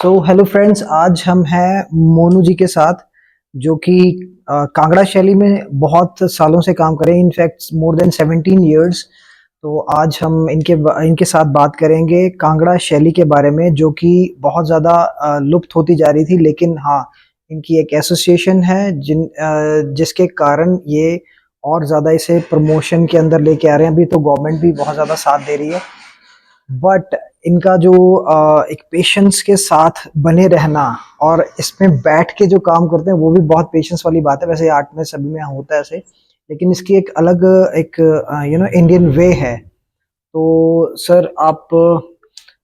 So hello friends, आज हम हैं मोनू जी के साथ जो कि कांगड़ा शैली में बहुत सालों से काम कर रहे हैं, इनफैक्ट मोर देन 17 इयर्स। तो आज हम इनके साथ बात करेंगे कांगड़ा शैली के बारे में, जो कि बहुत ज़्यादा लुप्त होती जा रही थी। लेकिन हाँ, इनकी एक एसोसिएशन है जिसके कारण ये और ज़्यादा इसे प्रमोशन के अंदर लेके आ रहे हैं। अभी तो गवर्नमेंट भी बहुत ज़्यादा साथ दे रही है, बट इनका जो एक पेशेंस के साथ बने रहना और इसमें बैठ के जो काम करते हैं वो भी बहुत पेशेंस वाली बात है। वैसे आर्ट में सभी में होता है ऐसे, लेकिन इसकी एक अलग एक इंडियन वे है। तो सर, आप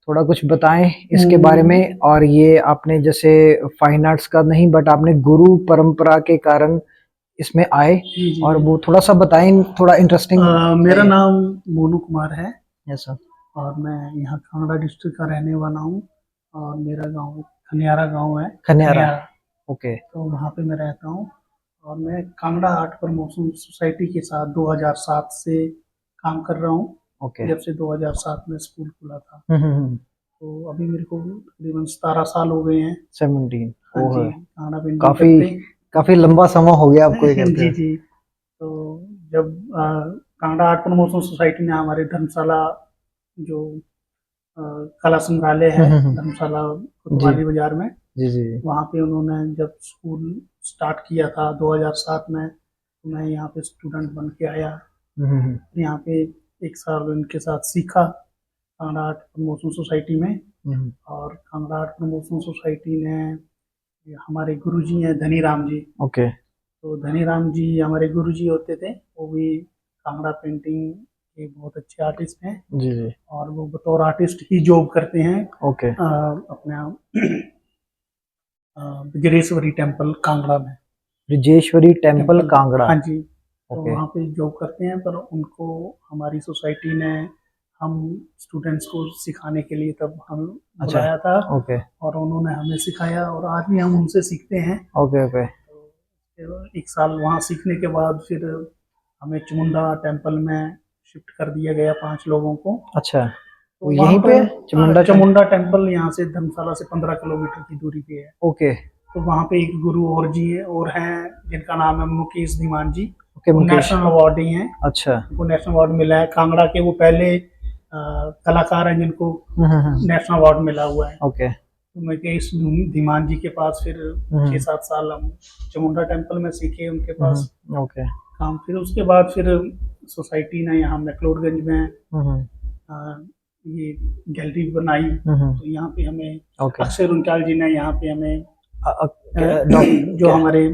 थोड़ा कुछ बताएं इसके बारे में। और ये आपने जैसे फाइन आर्ट्स का नहीं, बट आपने गुरु परंपरा के कारण इसमें आए, जी जी और जी। वो थोड़ा सा बताएं, थोड़ा इंटरेस्टिंग। मेरा नाम मोनू कुमार है यस सर। और मैं यहाँ कांगड़ा डिस्ट्रिक्ट का रहने वाला हूँ। और मेरा गांव खनियारा गांव है। खनियारा। ओके। तो वहाँ पे मैं रहता हूँ। और मैं कांगड़ा आर्ट प्रमोशन सोसाइटी के साथ 2007 से काम कर रहा हूँ। ओके। जब से 2007 में स्कूल खुला था, हम्म। तो अभी मेरे को तकरीबन 17 साल हो गए हैं। 17। हाँ वो जी, है। कांगड़ा पेंटिंग काफी करते। काफी लंबा समय हो गया आपको ये करते जी हुए। जी। तो जब कांगड़ा आर्ट प्रमोशन सोसाइटी ने हमारे धर्मशाला जो अ, कला संग्रहालय है हम्म। धर्मशाला जी कोतवाली बाजार में, जी जी। वहाँ पे उन्होंने जब स्कूल स्टार्ट किया था 2007 में, तो मैं यहाँ पे स्टूडेंट बन के आया। हम्म। यहाँ पे एक साल उनके साथ सीखा कांगड़ा आर्ट प्रमोशन सोसाइटी में। हम्म। और कांगड़ा आर्ट प्रमोशन सोसाइटी ने हमारे गुरुजी हैं धनी राम जी। ओके। तो धनी राम जी हमारे गुरुजी होते थे। वो भी कांगड़ा पेंटिंग के बहुत अच्छे आर्टिस्ट हैं। जी जी। और वो बतौर आर्टिस्ट ही जॉब करते हैं ओके। अपना वज्रेश्वरी टेम्पल कांगड़ा में। ब्रिजेश्वरी टेम्पल टेम्पल, कांगड़ा। हाँ जी। तो ओके। वहाँ पे जॉब करते हैं, पर उनको हमारी सोसाइटी ने हम स्टूडेंट्स को सिखाने के लिए तब हम अच्छा। बुलाया था। ओके और उन्होंने हमें सिखाया और आज भी हम उनसे सीखते हैं। ओके। ओके। तो फिर एक साल वहाँ सीखने के बाद फिर हमें चामुंडा टेम्पल में शिफ्ट कर दिया गया 5 लोगों को। अच्छा, तो वो वहाँ यहीं पे है, पर चामुंडा चामुंडा टेम्पल यहाँ से धर्मशाला से 15 किलोमीटर की दूरी पे है। ओके। तो वहाँ पे एक गुरु और जी है और हैं, जिनका नाम है मुकेश धीमान जी। ओके वो मुकेश। नेशनल अवार्डी हैं। अच्छा। उनको नेशनल अवार्ड मिला है। कांगड़ा के वो पहले कलाकार हैं जिनको हम्म। नेशनल अवार्ड मिला हुआ है। ओके। तो मुकेश धीमान जी के पास फिर हम्म 6-7 साल हम चामुंडा टेम्पल में सीखे उनके पास ओके। काम। फिर उसके बाद फिर सोसाइटी ने यहाँ मैक्लोडगंज में हम्म ये गैलरी बनाई। हम्म। तो यहाँ पे हमें ओके। अक्षय रुंचाल जी ने यहाँ पे हमें जो डॉक्टर। हमारे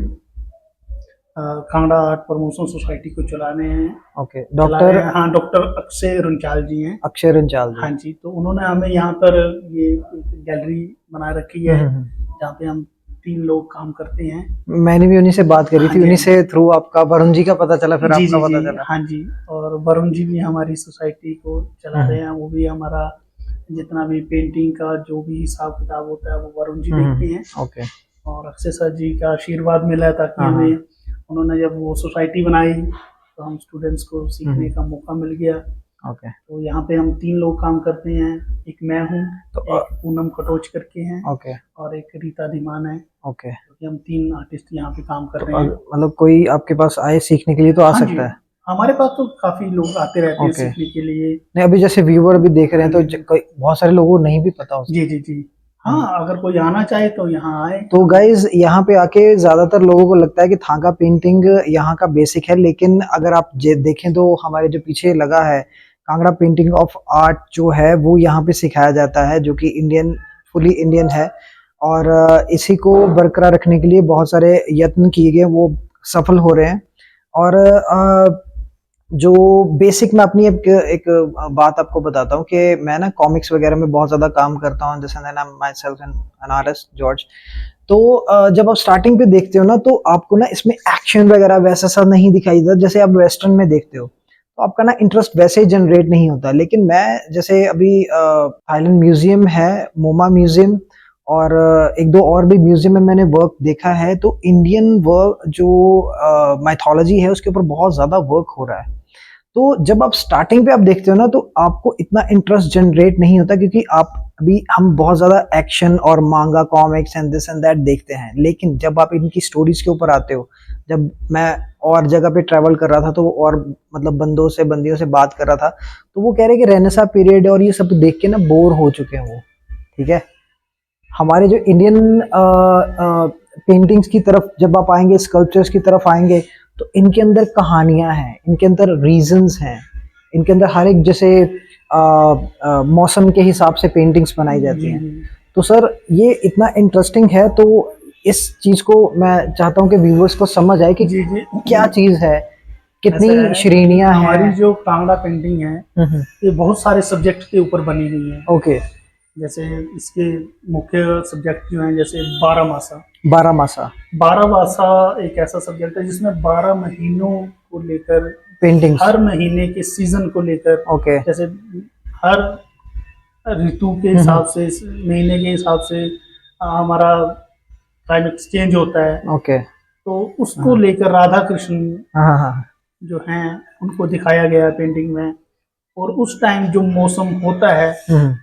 कांगड़ा आर्ट प्रमोशन सोसाइटी को चलाने हैं, ओके, चला रहे डॉक्टर हैं। हाँ, डॉक्टर अक्षय रुंचाल जी हैं। अक्षय रंचाल जी। हाँ जी, तो उन्होंने हमें यहाँ पर ये गैलरी बना रखी है, जहाँ पे हम 3 लोग काम करते हैं। मैंने भी उन्हीं से बात करी हाँ थी, जी, उन्हीं हाँ से थ्रू आपका वरुण जी का पता चला, फिर जी आपका जी पता जी। चला। हाँ जी, और वरुण जी भी हमारी सोसाइटी को चला रहे हैं। वो भी हमारा जितना भी पेंटिंग का जो भी हिसाब किताब होता है वो वरुण जी देखते हैं। ओके। और अक्षय सर जी का आशीर्वाद मिला ताकि हाँ हाँ। हमें, उन्होंने जब वो सोसाइटी बनाई तो हम स्टूडेंट्स को सीखने का मौका मिल गया। ओके। तो यहाँ पे हम 3 लोग काम करते हैं। एक मैं हूँ, तो एक पूनम कटोच करके हैं, ओके। और एक रीता धीमान है। ओके। क्योंकि हम 3 आर्टिस्ट यहाँ पे काम कर तो रहे हैं। मतलब कोई आपके पास आए सीखने के लिए तो आ हाँ जी, सकता है। हमारे पास तो काफी लोग आते रहते हैं ओके। सीखने के लिए। नहीं, अभी जैसे व्यूअर भी देख रहे हैं तो हाँ जी। कोई बहुत सारे लोगों को नहीं भी पता हो सकता। जी जी जी। हाँ, अगर कोई आना चाहे तो यहाँ आए। तो गाइज, यहाँ पे आके ज्यादातर लोगों को लगता है कि थांगा पेंटिंग यहाँ का बेसिक है, लेकिन अगर आप देखें तो हमारे जो पीछे लगा है कांगड़ा पेंटिंग ऑफ आर्ट जो है, वो यहाँ पे सिखाया जाता है, जो कि इंडियन, फुली इंडियन है। और इसी को बरकरार रखने के लिए बहुत सारे यत्न किए गए, वो सफल हो रहे हैं। और जो बेसिक मैं अपनी एक बात आपको बताता हूँ कि मैं ना कॉमिक्स वगैरह में बहुत ज़्यादा काम करता हूँ, जैसे I am my self an artist George. तो जब आप स्टार्टिंग पे देखते हो ना, तो आपको ना इसमें एक्शन वगैरह वैसा सा नहीं दिखाई देता जैसे आप वेस्टर्न में देखते हो, तो आपका ना इंटरेस्ट वैसे ही जनरेट नहीं होता। लेकिन मैं जैसे अभी थाईलैंड म्यूजियम है, मोमा म्यूजियम, और एक दो और भी म्यूजियम में मैंने वर्क देखा है, तो इंडियन वर्क जो माइथोलॉजी है उसके ऊपर बहुत ज़्यादा वर्क हो रहा है। तो जब आप स्टार्टिंग पे आप देखते हो ना, तो आपको इतना इंटरेस्ट जनरेट नहीं होता, क्योंकि आप अभी हम बहुत ज्यादा एक्शन और मांगा comics and this and that देखते हैं, लेकिन जब आप इनकी स्टोरीज के ऊपर आते हो, जब मैं और जगह पे ट्रैवल कर रहा था तो और मतलब बंदियों से बात कर रहा था, तो वो कह रहे कि रेनेसा पीरियड और ये सब देख के ना बोर हो चुके हैं वो। ठीक है, हमारे जो इंडियन पेंटिंग्स की तरफ जब आप आएंगे, स्कल्पचर्स की तरफ आएंगे, तो इनके अंदर कहानियां हैं, इनके अंदर रीजंस हैं, इनके अंदर हर एक जैसे मौसम के हिसाब से पेंटिंग्स बनाई जाती जी हैं। जी तो सर ये इतना इंटरेस्टिंग है, तो इस चीज को मैं चाहता हूँ कि व्यूवर्स को समझ आए कि जी जी। क्या चीज है, ऐसा कितनी है कि श्रेणियां हमारी हैं। जो कांगड़ा पेंटिंग है ये बहुत सारे सब्जेक्ट के ऊपर बनी हुई है। ओके। जैसे इसके मुख्य सब्जेक्ट जो हैं, जैसे बारह मासा। बारह मासा बारह मासा एक ऐसा सब्जेक्ट है जिसमें 12 महीनों को लेकर, पेंटिंग्स। हर महीने के सीजन को लेकर, ओके। जैसे हर ऋतु के हिसाब से, इस महीने के हिसाब से हमारा क्लाइमेट चेंज होता है, ओके। तो उसको लेकर राधा कृष्ण हाँ हाँ हाँ। जो हैं उनको दिखाया गया है पेंटिंग में। और उस टाइम जो मौसम होता है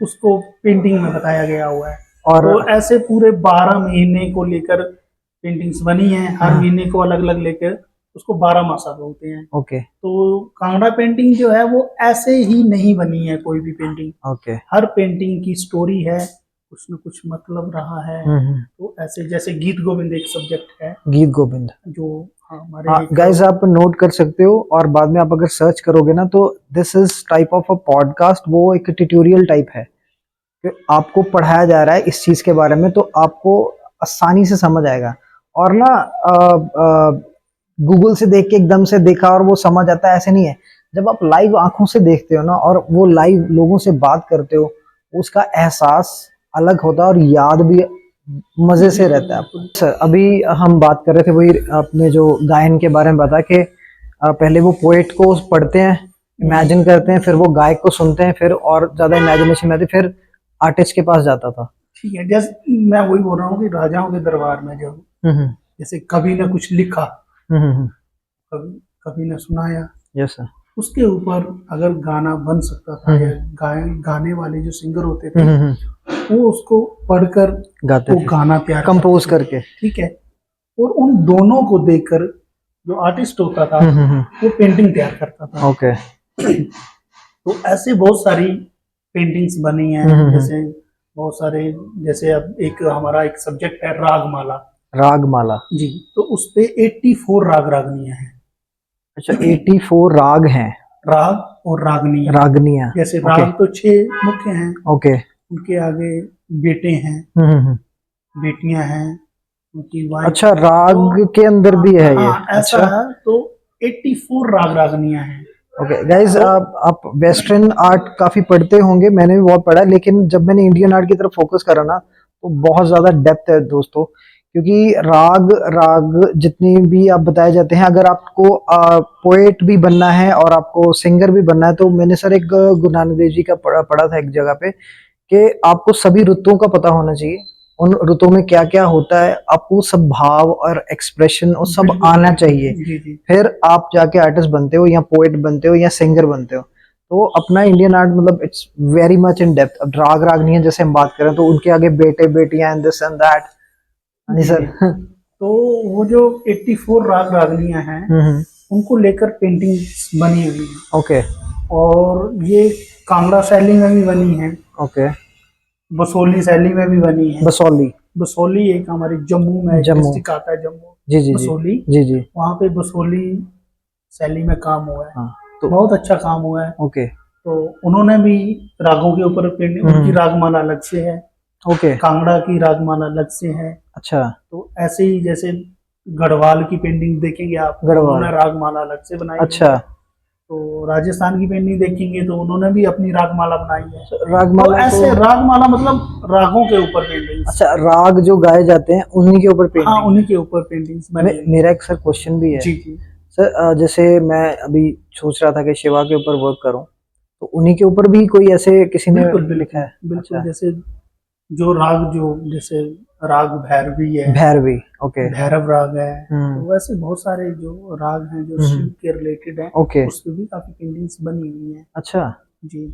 उसको पेंटिंग में बताया गया हुआ है। और तो ऐसे पूरे 12 महीने को लेकर पेंटिंग्स बनी हैं, हर महीने को अलग अलग लेकर उसको 12 मासा बोलते हैं। ओके। तो कांगड़ा पेंटिंग जो है वो ऐसे ही नहीं बनी है कोई भी पेंटिंग। ओके। हर पेंटिंग की स्टोरी है, कुछ न कुछ मतलब रहा है। तो ऐसे जैसे गीत गोविंद एक सब्जेक्ट है, गीत गोविंद जो हमारे गाइस आप नोट कर सकते हो, और बाद में आप अगर सर्च करोगे ना तो this is type of a podcast, वो एक ट्यूटोरियल टाइप है कि आपको पढ़ाया जा रहा है इस चीज के बारे में, तो आपको आसानी से समझ आएगा। और ना गूगल से देख के एकदम से देखा और वो समझ आता है, ऐसे नहीं है। जब आप लाइव आंखों से देखते हो ना और वो लाइव लोगों से बात करते हो, उसका एहसास अलग होता है और याद भी मजे से रहता है आपको। सर अभी हम बात कर रहे थे वही अपने जो गायन के बारे में बता के, पहले वो पोएट को पढ़ते हैं, इमेजिन करते हैं, फिर वो गायक को सुनते हैं, फिर और ज्यादा इमेजिनेशन में आती, फिर आर्टिस्ट के पास जाता था। ठीक है, जैसे मैं वही बोल रहा हूँ कि राजाओं के दरबार में जब जैसे कवि ने कुछ लिखा, कवि कवि ने सुनाया, यस सर। उसके ऊपर अगर गाना बन सकता था, या गाने वाले जो सिंगर होते थे वो उसको पढ़कर गाते वो थे, गाना तैयार कंपोज करते थे। करके। ठीक है, और उन दोनों को देखकर जो आर्टिस्ट होता था वो पेंटिंग तैयार करता था। ओके। तो ऐसे बहुत सारी पेंटिंग्स बनी हैं। जैसे बहुत सारे, जैसे अब एक हमारा एक सब्जेक्ट है रागमाला। रागमाला जी, तो उस पे 84 राग रागनियां हैं। अच्छा, 84 राग हैं। राग और रागनियां। रागनियां। जैसे राग तो 6 मुख्य हैं, ओके। उनके आगे बेटे हैं, बेटियां हैं, उनकी वाइफ। अच्छा, राग के अंदर भी है ये। हाँ, ऐसा अच्छा। है। तो 84 राग रागनियां हैं। ओके गाइस, आप वेस्टर्न आर्ट काफी पढ़ते होंगे, मैंने भी बहुत पढ़ा है, लेकिन जब मैंने इंडियन आर्ट की तरफ फोकस करा ना तो बहुत ज्यादा डेप्थ है दोस्तों। क्योंकि राग राग जितनी भी आप बताए जाते हैं, अगर आपको पोएट भी बनना है और आपको सिंगर भी बनना है, तो मैंने सर एक गुरु नानक देव जी का पढ़ा था एक जगह पे कि आपको सभी ऋतुओं का पता होना चाहिए, उन ऋतुओं में क्या क्या होता है, आपको सब भाव और एक्सप्रेशन और सब आना चाहिए। जी जी। फिर आप जाके आर्टिस्ट बनते हो या पोएट बनते हो या सिंगर बनते हो। तो अपना इंडियन आर्ट मतलब it's very much in depth. अब राग रागनियां जैसे हम बात करें तो उनके आगे बेटे बेटियां एंड दिस एंड दैट। हाँ जी जी, सर। तो वो जो 84 राग रागनियां हैं उनको लेकर पेंटिंग्स बनी हुई है। ओके। और ये कांगड़ा शैली में भी बनी है, ओके। बसोली शैली में भी बनी है। बसौली। बसोली एक हमारी जम्मू में जम्मू। डिस्ट्रिक्ट आता है, जम्मू। जी जी जी बसोली, जी जी। वहाँ पे बसोली शैली में काम हुआ है। हाँ तो बहुत अच्छा काम हुआ है। ओके। तो उन्होंने भी रागों के ऊपर पेंटिंग, उनकी रागमाला अलग से है, ओके। कांगड़ा की रागमाला अलग से है। अच्छा। तो ऐसे ही जैसे गढ़वाल की पेंटिंग देखेंगे आप, गढ़वाल। उन्होंने रागमाला अलग से बनाई अच्छा। है। तो राजस्थान की पेंटिंग देखेंगे तो उन्होंने भी अपनी रागमाला बनाई है। रागमाला तो ऐसे रागमाला मतलब रागों के ऊपर पेंटिंग्स। अच्छा, राग जो गाए जाते हैं उन्हीं के ऊपर हाँ, पेंटिंग। उन्हीं के ऊपर पेंटिंग्स बनी है। मेरा एक सर क्वेश्चन भी है। जी जी। सर जैसे मैं अभी सोच रहा था कि शिवा के ऊपर वर्क करूं, तो उन्हीं के ऊपर भी कोई ऐसे किसी ने बिल्कुल लिखा है? बिल्कुल। अच्छा। जैसे जो राग, जो जैसे राग भैरवी है, भैरवी। ओके। भैरव राग है। तो वैसे बहुत सारे जो राग हैं जो शिव के रिलेटेड हैं, ओके। उस पर भी काफी पेंटिंग्स बनी हुई हैं। अच्छा। जी।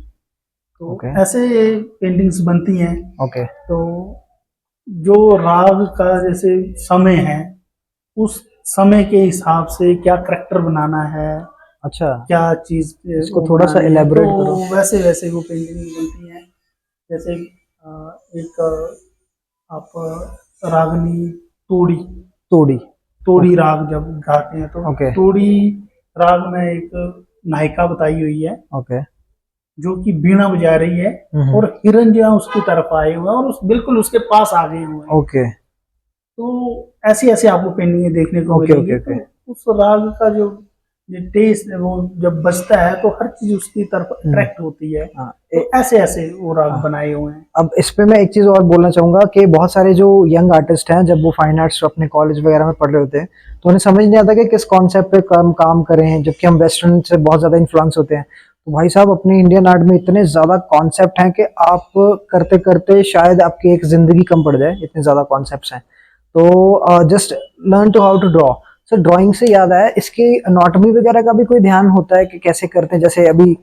तो ओके ऐसे पेंटिंग्स बनती हैं। ओके तो जो राग का जैसे समय है, उस समय के हिसाब से क्या करेक्टर बनाना है, अच्छा क्या चीज इसको वो थोड़ा सा बनानी है, elaborate करो। तो वैसे वैसे वो पेंटिंग बनती हैं। जैसे एक आप रागनी तोड़ी, तोड़ी तोड़ी राग जब गाते हैं तो ओके तोड़ी राग में एक नायिका बताई हुई है ओके जो कि बीणा बजा रही है, और हिरन जो है उसकी तरफ आए हुए हैं और बिल्कुल उसके पास आ गए हुए हैं। ओके तो ऐसी ऐसी आपको पेंटिंगें देखने को ओके मिलेंगी। ओके तो ओके उस राग का जो टेस्ट है वो जब बजता है तो हर चीज उसकी तरफ अट्रैक्ट होती है। हाँ तो ऐसे ऐसे वो राग हाँ। बनाए हुए हैं। अब इस पे मैं एक चीज़ और बोलना चाहूँगा कि बहुत सारे जो यंग आर्टिस्ट हैं जब वो फाइन आर्ट्स अपने कॉलेज वगैरह में पढ़ रहे होते हैं तो उन्हें समझ नहीं आता कि किस कॉन्सेप्ट पे काम करें, जबकि हम वेस्टर्न से बहुत ज़्यादा इन्फ्लुएंस होते हैं। तो भाई साहब अपने इंडियन आर्ट में इतने ज़्यादा कॉन्सेप्ट हैं कि आप करते करते शायद आपकी एक ज़िंदगी कम पड़ जाए, इतने ज़्यादा कॉन्सेप्ट्स हैं। तो just learn to how to draw. Sir drawing से याद आया, इसकी अनाटॉमी वगैरह का भी कोई ध्यान होता है कि कैसे करते हैं? जैसे अभी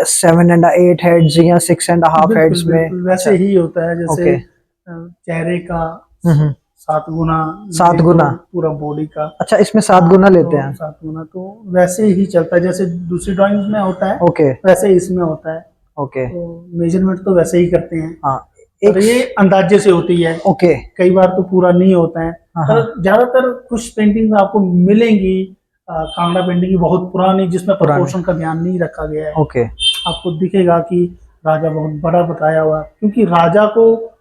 7 and 8 हेड्स या 6.5 बिल्कुल हेड्स में? बिल्कुल वैसे अच्छा ही होता है। जैसे ओके चेहरे का हम्म 7 गुना, सात ये तो गुना पूरा बॉडी का। अच्छा इसमें 7 गुना लेते तो हैं? 7 गुना तो वैसे ही चलता है जैसे दूसरी ड्राइंग्स में होता है, ओके वैसे ही इसमें होता है। ओके तो मेजरमेंट तो वैसे ही करते हैं, हाँ पर ये अंदाजे से होती है। ओके कई बार तो पूरा नहीं होता है, हाँ पर हाँ ज्यादातर कुछ पेंटिंग्स आपको मिलेंगी कांगड़ा पेंटिंग की बहुत पुरानी, जिसमें पुराने प्रोपोर्शन का ध्यान नहीं रखा गया है। ओके आपको दिखेगा कि राजा बहुत बड़ा बताया हुआ है, क्योंकि राजा को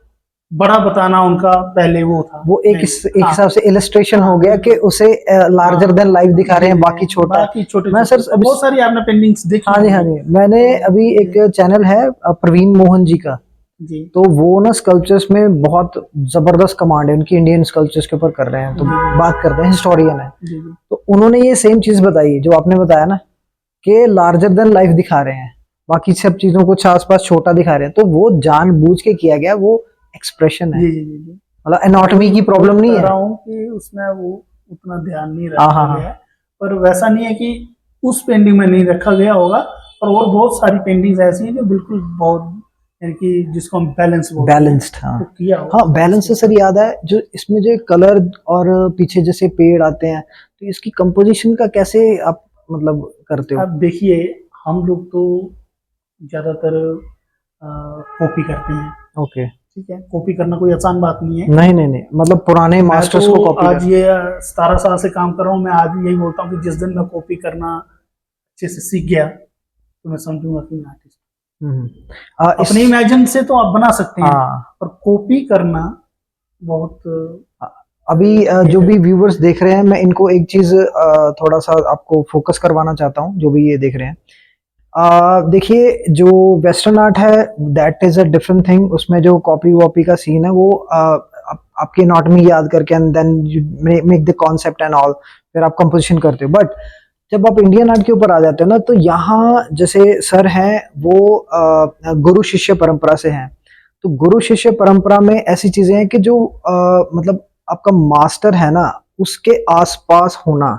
बड़ा बताना उनका पहले वो था। वो एक नहीं, एक हाँ हिसाब से इलस्ट्रेशन हो हाँ गया कि बिल्कुल। उसे लार्जर हाँ देन लाइफ दिखा रहे जी हैं, जी बाकी छोटा है। बाकी छोटे मैं छोटे सर तो अभी बहुत सारी आपने पेंटिंग्स देखी हाँ जी हाँ होंगी। जी, मैंने तो अभी एक जी चैनल है प्रवीण मोहन जी का, जी तो वो ना स्कल्पचर्स में बहुत जबरदस्त कमांड है उनकी, इंडियन स्कल्पचर्स के ऊपर कर रहे हैं, तो जी बात करते हैं, हिस्टोरियन है। जी जी तो उन्होंने ये सेम चीज बताई जो आपने बताया ना, कि लार्जर देन लाइफ दिखा रहे हैं, बाकी सब चीजों को आसपास छोटा दिखा रहे हैं, तो वो जानबूझ के किया गया, वो एक्सप्रेशन है, जी जी जी जी। मतलब एनाटॉमी की प्रॉब्लम नहीं कह है। रहा हूँ कि उसमें वो उतना ध्यान नहीं हाँ रखा हाँ गया है। हाँ पर वैसा नहीं है कि उस पेंटिंग में नहीं रखा गया होगा, और बहुत सारी पेंटिंग्स ऐसी हैं जो बिल्कुल बहुत, यानी कि जिसको हम बैलेंस बोलते हैं, बैलेंस्ड हाँ वो किया हुआ हाँ है बैलेंस उसके से सर साथ। याद है, जो इसमें जो कलर और पीछे जैसे पेड़ आते हैं, तो इसकी कंपोजिशन का कैसे आप मतलब करते हो? अब देखिए, हम लोग तो ज्यादातर कॉपी करते हैं। ओके ठीक है, कॉपी करना कोई आसान बात नहीं है। नहीं नहीं नहीं, मतलब पुराने मैं तो मास्टर्स को कॉपी आज कर। ये 17 साल से काम कर रहा हूँ, मैं आज भी यही बोलता हूँ कि जिस दिन मैं कॉपी करना अच्छे से सीख गया तो मैं समझूंगा कि मैं आर्टिस्ट। हम्म इस अपने इमेजिन से तो आप बना सकते हैं, हाँ पर कॉपी करना बहुत अभी ये जो है। भी व्यूवर्स देख रहे हैं, मैं इनको एक चीज थोड़ा सा आपको फोकस करवाना चाहता हूँ, जो भी ये देख रहे हैं। देखिए जो वेस्टर्न आर्ट है that is a different thing, उसमें जो कॉपी वॉपी का सीन है वो आपकी एनाटॉमी याद करके and then you make the concept and all, फिर आप कंपोजिशन करते हो। बट जब आप इंडियन आर्ट के ऊपर आ जाते हो ना, तो यहाँ जैसे सर हैं वो गुरु शिष्य परंपरा से हैं, तो गुरु शिष्य परंपरा में ऐसी चीजें हैं कि जो मतलब आपका मास्टर है ना, उसके आसपास होना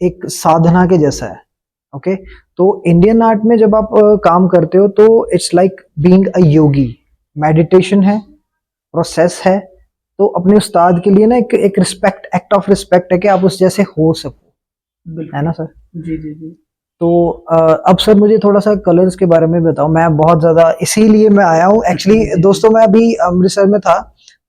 एक साधना के जैसा है। ओके तो इंडियन आर्ट में जब आप काम करते हो तो it's like being a Yogi, meditation है, प्रोसेस है, तो अपने उस्ताद के लिए ना एक रिस्पेक्ट, एक्ट ऑफ रिस्पेक्ट है कि आप उस जैसे हो सको, है बिल्कुल। ना सर? जी जी जी तो अब सर मुझे थोड़ा सा कलर्स के बारे में बताओ, मैं बहुत ज़्यादा इसीलिए मैं आया हूँ एक्चुअली दोस्तों। मैं अभी अमृतसर में था,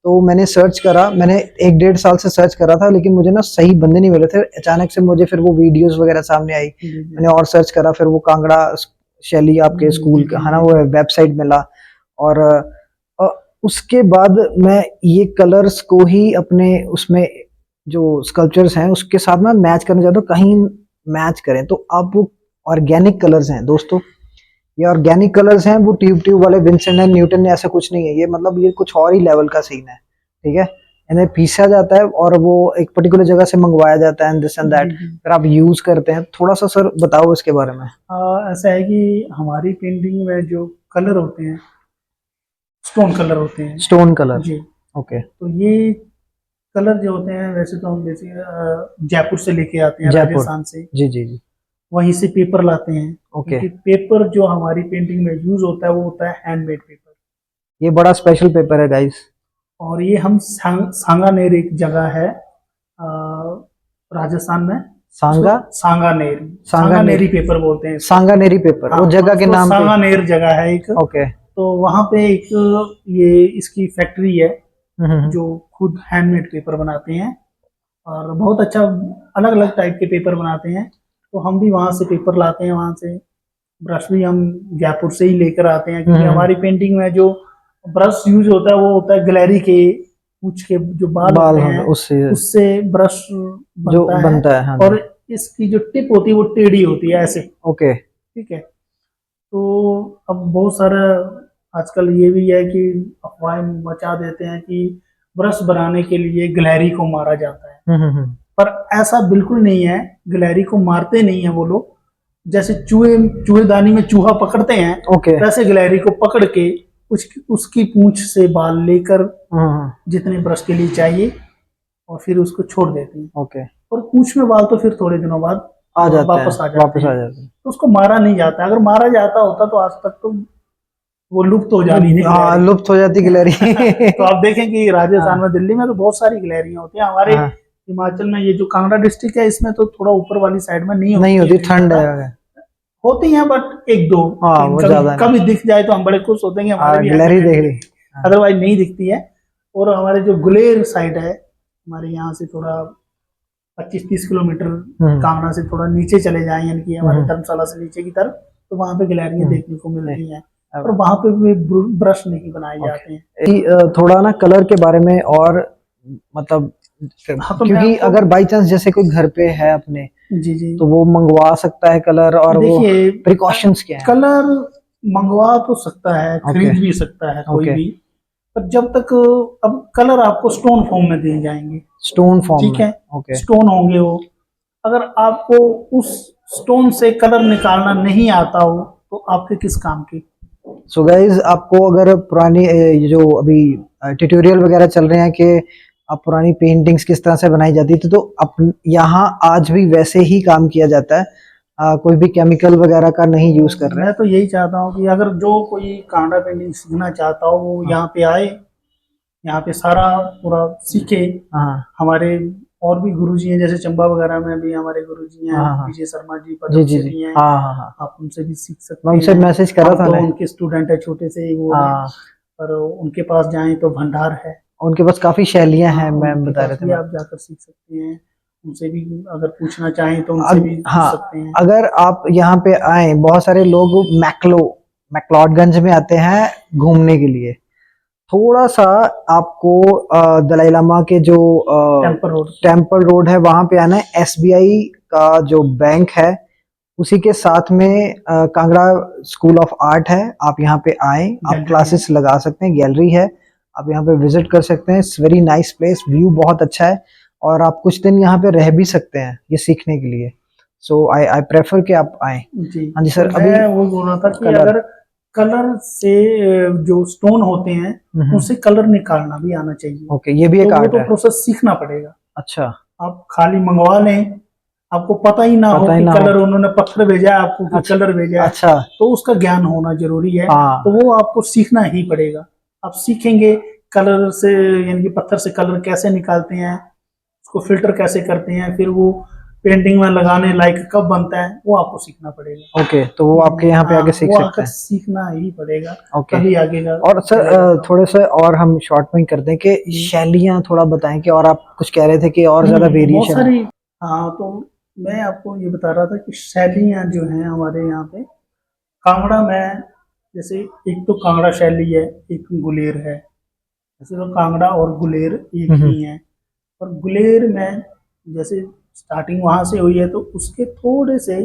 तो मैंने सर्च करा, मैंने 1 डेढ़ साल से सर्च करा था, लेकिन मुझे ना सही बंदे नहीं मिले थे। अचानक से मुझे फिर वो वीडियोस वगैरह सामने आई, जी जी मैंने और सर्च करा, फिर वो कांगड़ा शैली आपके स्कूल जी का जी है ना, जी वो वेबसाइट मिला, और उसके बाद मैं ये कलर्स को ही अपने उसमें जो स्कल्पचर्स हैं उसके साथ में मैच करना चाहता हूँ, कहीं मैच करें। तो अब वो ऑर्गेनिक कलर्स हैं दोस्तों, ये ऑर्गेनिक कलर्स हैं, वो ट्यूब ट्यूब वाले विंसेंट एंड न्यूटन ने ऐसा कुछ नहीं है, ये मतलब ये कुछ और ही लेवल का सीन है। ठीक है, इन्हें पीसा जाता है और वो एक पर्टिकुलर जगह से मंगवाया जाता है एंड दिस एंड दैट, जी जी। फिर आप यूज करते हैं। थोड़ा सा सर बताओ इसके बारे में। ऐसा है कि हमारी पेंटिंग में जो कलर होते हैं, स्टोन कलर होते हैं। स्टोन कलर जी। ओके तो ये कलर जो होते हैं, वैसे तो हम जैसे जयपुर से लेके आते हैं, जयपुर राजस्थान से। जी जी जी वहीं से पेपर लाते हैं, ओके, क्योंकि पेपर जो हमारी पेंटिंग में यूज होता है वो होता है हैंडमेड पेपर। ये बड़ा स्पेशल पेपर है गाइस। और ये हम सांगानेर एक जगह है राजस्थान में, उसको सांगा सांगानेर, सांगानेरी, सांगानेरी पेपर बोलते हैं इसको। सांगानेरी पेपर, हाँ, वो जगह के उसको नाम पे। सांगानेर जगह है एक, ओके। तो वहाँ पे एक ये इसकी फैक्ट्री है हम्म। जो खुद हैंडमेड पेपर बनाते हैं और बहुत अच्छा अलग अलग टाइप के पेपर बनाते हैं। तो हम भी वहाँ से पेपर लाते हैं, वहाँ से ब्रश भी हम जयपुर से ही लेकर आते हैं, क्योंकि हमारी पेंटिंग में जो ब्रश यूज होता है वो होता है गिलहरी के पूंछ के जो बाल बाल होते होते हैं उससे उससे ब्रश जो बनता है। बनता है, हाँ और जी। इसकी जो टिप होती है वो टेढ़ी होती है ऐसे, ओके। ठीक है। तो अब बहुत सारा आजकल ये भी है कि अफवाहें मचा देते हैं कि ब्रश बनाने के लिए गिलहरी को मारा जाता है, हम्म। पर ऐसा बिल्कुल नहीं है। गिलहरी को मारते नहीं है वो लोग, जैसे चूहेदानी में चूहा पकड़ते हैं ओके। वैसे गिलहरी को पकड़ के उसकी पूंछ से बाल लेकर हम्म। जितने ब्रश के लिए चाहिए और फिर उसको छोड़ देते हैं। ओके। और पूंछ में बाल तो फिर थोड़े दिनों बाद आ जाते वापस हैं, आ जाते वापस आ हैं। जाते हैं। तो उसको मारा नहीं जाता, अगर मारा जाता होता तो आज तक तो वो लुप्त हो जानी थी हाँ, गिलहरी। लुप्त हो जाती गिलहरी। तो आप देखें कि राजस्थान हाँ में, दिल्ली में तो बहुत सारी गिलहरियां होती हैं। हमारे हाँ, हिमाचल में ये जो कांगड़ा डिस्ट्रिक्ट है इसमें तो थोड़ा ऊपर वाली साइड में नहीं नहीं होती होती, है ठंड ज्यादा। है। होती हैं बट एक दो, हाँ, लेकिन वो कभी ज्यादा नहीं। कभी दिख जाए तो हम बड़े खुश होते हैं कि हमारे भी यहाँ गिलहरी देख गिलहरी ली। है, हाँ। अदरवाइज नहीं दिखती है। और हमारे जो गुलेर साइड है, हमारे यहाँ से थोड़ा 25-30 किलोमीटर कांगड़ा से थोड़ा नीचे चले जाएं, यानी कि हमारे धर्मशाला से नीचे की तरफ, तो वहाँ पे गिलहरियां देखने को मिलती हैं। और वहाँ पे भी ब्रश नहीं बनाए जाते हैं। थोड़ा ना कलर के बारे में और मतलब, हाँ, तो क्योंकि अगर बाई चांस जैसे कोई घर पे है अपने, जी जी, तो वो मंगवा सकता है कलर, और वो देखिए प्रिकॉशंस क्या है? कलर मंगवा तो सकता है, ओके। खरीद भी सकता है कोई ओके। भी, पर जब तक अब कलर आपको स्टोन फॉर्म में दिए जाएंगे, स्टोन फॉर्म ठीक में? है, ओके। स्टोन होंगे वो। अगर आपको उस स्टोन से कलर निकालना नहीं आता हो तो आपके किस काम की। सो गाइज, आपको अगर पुरानी ये जो अभी ट्यूटोरियल वगैरह चल रहे हैं कि आप पुरानी पेंटिंग्स किस तरह से बनाई जाती थी, तो अब यहाँ आज भी वैसे ही काम किया जाता है। कोई भी केमिकल वगैरह का नहीं यूज कर रहे मैं हैं। तो यही चाहता हूँ कि अगर जो कोई कांगड़ा पेंटिंग सीखना चाहता हो वो यहाँ पे आए, यहाँ पे सारा पूरा सीखे। हाँ हमारे और भी गुरुजी हैं, जैसे चंबा वगैरह में भी हमारे गुरुजी हैं, हाँ हाँ, विजय शर्मा जी जी पदम जी से जी, भी हैं, हाँ हाँ हाँ, आप उनसे भी सीख सकते मैं उनसे हैं। मैसेज करा हम था तो ने। उनके स्टूडेंट है, छोटे से ही वो हैं, हाँ, पर उनके पास जाएं तो भंडार है। उनके पास काफी शैलियां हैं, हाँ, मैम उनके बता पास रहे थे भी मैम। आप जाकर सीख सकते हैं, उनसे भी अगर पूछना चाहें तो उनसे भी पूछ हाँ, सकते हैं। अगर आप यहाँ पे आए, बहुत सारे लोग मैक्लोडगंज में आते हैं घूमने के लिए। थोड़ा सा आपको दलाई लामा के जो टेम्पल रोड है वहां पे आना है। एसबीआई का जो बैंक है उसी के साथ में कांगड़ा स्कूल ऑफ आर्ट है। आप यहाँ पे आए, आप क्लासेस लगा सकते हैं, गैलरी है, आप यहाँ पे विजिट कर सकते हैं। It's very nice place, view बहुत अच्छा है, और आप कुछ दिन यहाँ पे रह भी सकते हैं ये सीखने के लिए। सो आई प्रेफर कि आप आए। जी हाँ जी सर। तो मैं वो बोल रहा था कि अगर कलर से जो स्टोन होते हैं उनसे कलर निकालना भी आना चाहिए। ओके, ये भी एक आर्ट है। तो प्रोसेस सीखना पड़ेगा। अच्छा। आप खाली मंगवा लें, आपको पता ही ना हो कि कलर उन्होंने पत्थर भेजा है आपको कि कलर भेजा है, अच्छा, तो उसका ज्ञान होना जरूरी है। हाँ। तो वो आपको सीखना ही पड़ेगा। आप सीखेंगे कलर से, यानी कि पत्थर से कलर कैसे निकालते हैं, उसको फिल्टर कैसे करते हैं, फिर वो पेंटिंग में लगाने लायक कब बनता है, वो आपको सीखना पड़ेगा। ओके, तो वो आपके यहाँ पे आके सीख सकते हैं। सीखना ही पड़ेगा। ओके। तभी आगे का। और सर थोड़े से और हम शॉर्ट में करते हैं कि शैलियाँ थोड़ा बताएं कि, और आप कुछ कह रहे थे कि और ज्यादा वेरिएशन बहुत सारी। हाँ, तो मैं आपको ये बता रहा था कि शैलियाँ जो हैं हमारे यहाँ पे कांगड़ा में, जैसे एक तो कांगड़ा शैली है, एक गुलेर है। जैसे तो कांगड़ा और गुलेर एक ही है, और गुलेर में जैसे स्टार्टिंग वहां से हुई है तो उसके थोड़े से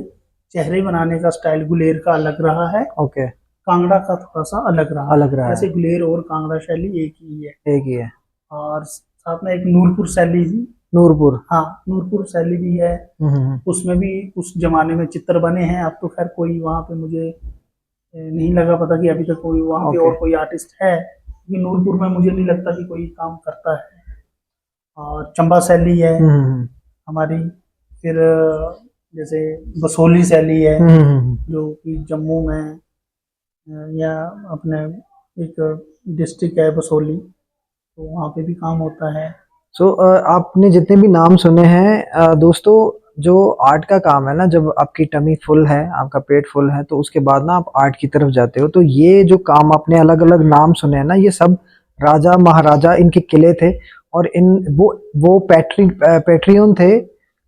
चेहरे बनाने का स्टाइल गुलेर का अलग रहा है। ओके। कांगड़ा का थोड़ा सा अलग रहा है। ऐसे है। गुलेर और कांगड़ा शैली एक ही है। एक ही है। और साथ में एक नूरपुर शैली, नूरपुर, हाँ नूरपुर शैली भी है। उसमें भी उस जमाने में चित्र बने हैं। अब तो खैर कोई वहाँ पे मुझे नहीं लगा पता कि अभी तक कोई वहाँ पे और कोई आर्टिस्ट है, क्योंकि नूरपुर में मुझे नहीं लगता कि कोई काम करता है। और चंबा शैली है हमारी। फिर जैसे बसोली शैली है हम्म। जो कि जम्मू में या अपने एक डिस्ट्रिक्ट है बसोली, तो वहाँ पे भी काम होता है। सो आपने जितने भी नाम सुने हैं दोस्तों, जो आर्ट का काम है ना, जब आपकी टमी फुल है, आपका पेट फुल है, तो उसके बाद ना आप आर्ट की तरफ जाते हो। तो ये जो काम आपने अलग अलग नाम सुने हैं ना, ये सब राजा महाराजा इनके किले थे, और इन वो पैट्रियन थे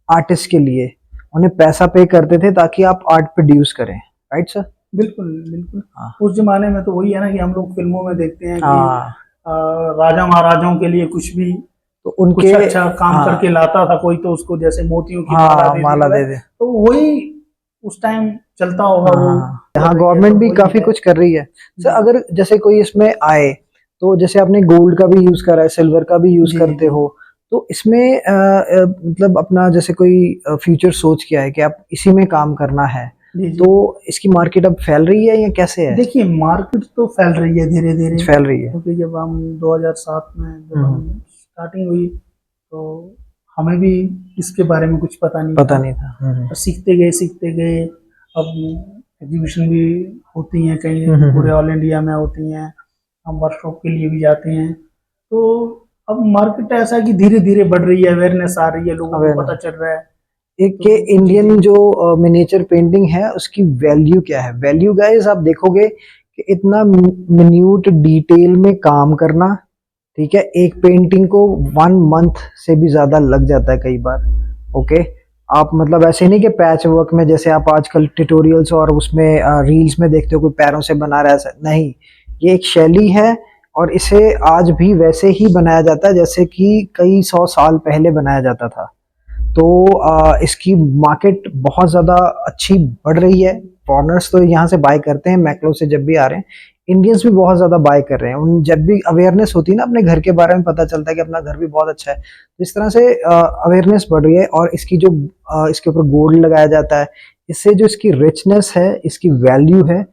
आर्टिस्ट के लिए। उन्हें पैसा पे करते थे ताकि आप आर्ट प्रोड्यूस करें, राइट सर? बिल्कुल बिल्कुल। हाँ उस जमाने में तो वही है ना कि हम लोग फिल्मों में देखते हैं कि हाँ। राजा महाराजाओं के लिए कुछ भी तो उनके, कुछ अच्छा काम हाँ करके लाता था कोई, तो उसको जैसे मोतियों की माला हाँ दे दी माला वगैरह, दे दे। तो वही उस टाइम चलता होगा हाँ वो। हाँ हाँ। यहाँ कर रही है गवर्नमेंट तो भी वही काफी है। कुछ कर रही है सर। जी अगर जैसे कोई इसमें आए, तो जैसे आपने गोल्ड का भी यूज करा है, सिल्वर का भी यूज जी करते जी हो, तो इसमें मतलब अपना जैसे कोई फ्यूचर सोच किया है कि आप इसी में काम करना है, जी तो जी। इसकी मार्केट अब फैल रही है या कैसे है? देखिए मार्केट तो फैल रही है धीरे धीरे, फैल रही है। क्योंकि जब हम 2007 में जब हम हम्म। स्टार्टिंग हुई तो हमें भी इसके बारे में कुछ पता नहीं पता था। नहीं था। और सीखते गए। अब एग्जीबिशन भी होती हैं कहीं पूरे हम्म। ऑल इंडिया में होती हैं, हम वर्कशॉप के लिए भी जाते हैं। तो अब मार्केट ऐसा है कि धीरे धीरे बढ़ रही है, अवेयरनेस आ रही है, लोगों को पता अवेयरनेस। चल रहा है। एक तो के जी इंडियन जी जो मिनिएचर पेंटिंग है, उसकी वैल्यू क्या है? वैल्यू गाइस आप देखोगे कि इतना मिन्यूट डिटेल में काम करना, ठीक है, एक पेंटिंग को 1 मंथ से भी ज्यादा लग जाता है कई बार। ओके, आप मतलब ऐसे नहीं कि पैच वर्क में जैसे आप आजकल ट्यूटोरियल्स और उसमें रील्स में देखते हो कोई पैरों से बना रहा है, ऐसा नहीं। ये एक शैली है, और इसे आज भी वैसे ही बनाया जाता है जैसे कि कई 100 साल पहले बनाया जाता था। तो इसकी मार्केट बहुत ज़्यादा अच्छी बढ़ रही है। फॉरेनर्स तो यहाँ से बाय करते हैं, मैक्लो से जब भी आ रहे हैं। इंडियंस भी बहुत ज़्यादा बाय कर रहे हैं। उन जब भी अवेयरनेस होती है ना, अपने घर के बारे में पता चलता है कि अपना घर भी बहुत अच्छा है, तो इस तरह से अवेयरनेस बढ़ रही है। और इसकी जो इसके ऊपर गोल्ड लगाया जाता है, इससे जो इसकी रिचनेस है, इसकी वैल्यू है,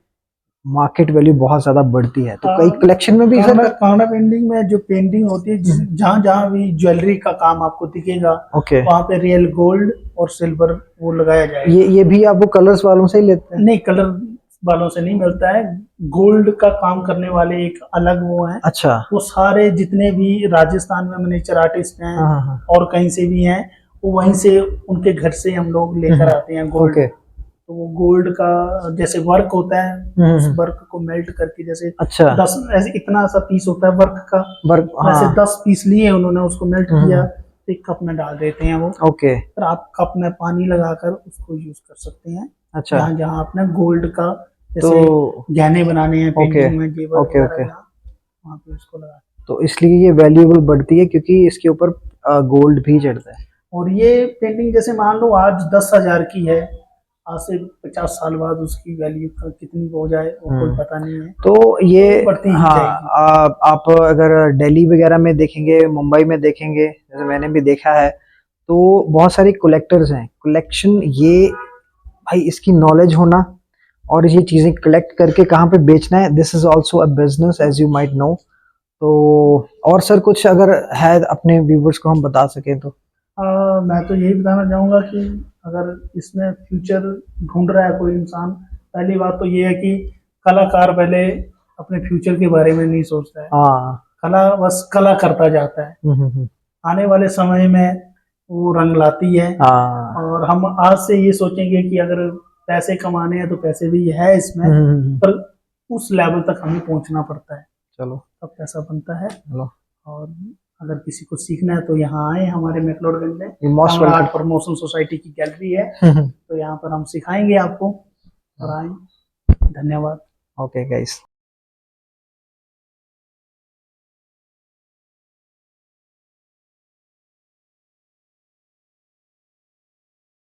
मार्केट वैल्यू बहुत ज़्यादा बढ़ती है। तो कई कलेक्शन में भी कांगड़ा सर। कांगड़ा पेंटिंग में जो पेंटिंग होती है, जहाँ जहाँ भी ज्वेलरी का काम आपको दिखेगा, ओके, वहाँ पे रियल गोल्ड और सिल्वर वो लगाया जाएगा। ये भी आप वो कलर्स वालों से ही लेते हैं? नहीं, कलर वालों से नहीं मिलता है। गोल्ड का काम करने वाले एक अलग वो हैं। अच्छा। वो सारे जितने भी राजस्थान में मिनिएचर आर्टिस्ट हैं हाँ हाँ हाँ। और कहीं से भी हैं, वो वहीं से उनके घर से हम लोग लेकर आते हैं गोल्ड। ओके। तो वो गोल्ड का जैसे वर्क होता है, उस हम्म। वर्क को मेल्ट करके, जैसे अच्छा। 10 ऐसे इतना सा पीस होता है वर्क का, वर्क, वैसे हाँ। 10 पीस लिए उन्होंने, उसको मेल्ट किया, एक कप में डाल देते हैं वो। ओके। फिर आप कप में पानी लगाकर उसको यूज कर सकते हैं। अच्छा। जहाँ जहाँ आपने गोल्ड का तो जैसे गहने बनाने हैं ओके पेंटिंग में, जेवर ओके वगैरह, ओके। जहाँ वहाँ पे उसको लगा। तो इसलिए ये वैल्यूएबल बढ़ती है क्योंकि इसके ऊपर गोल्ड भी चढ़ता है। और ये पेंटिंग जैसे मान लो आज 10,000 की है, आज से 50 साल बाद उसकी वैल्यू कितनी हो जाए वो कोई पता नहीं है। तो ये, तो बढ़ती ही हाँ, जाएगी। आप अगर दिल्ली वगैरह में देखेंगे, मुंबई में देखेंगे, जैसे मैंने भी देखा है, तो बहुत सारी कलेक्टर्स हैं। कलेक्शन ये, भाई इसकी नॉलेज होना और ये चीज़ें कलेक्ट करके कहाँ पे बेचना है, this is also a business as you might know. तो और सर कुछ अगर है अपने व्यूवर्स को हम बता सकें तो? मैं तो यही बताना चाहूँगा कि अगर इसमें फ्यूचर ढूंढ रहा है कोई इंसान, पहली बात तो ये है कि कलाकार पहले अपने फ्यूचर के बारे में नहीं सोचता है। हाँ। कला बस कला करता जाता है। हम्म। आने वाले समय में वो रंग लाती है। हाँ। और हम आज से ये सोचेंगे कि अगर पैसे कमाने हैं तो पैसे भी है इसमें, पर उस लेवल तक हमें पहुंचना पड़ता है, चलो। तब पैसा बनता है। चलो। और अगर किसी को सीखना है तो यहाँ आए, हमारे मैक्लोडगंज में most Kangra art welcome. Promotion society की गैलरी है, तो यहाँ पर हम सिखाएंगे आपको, और आए। धन्यवाद। Okay guys.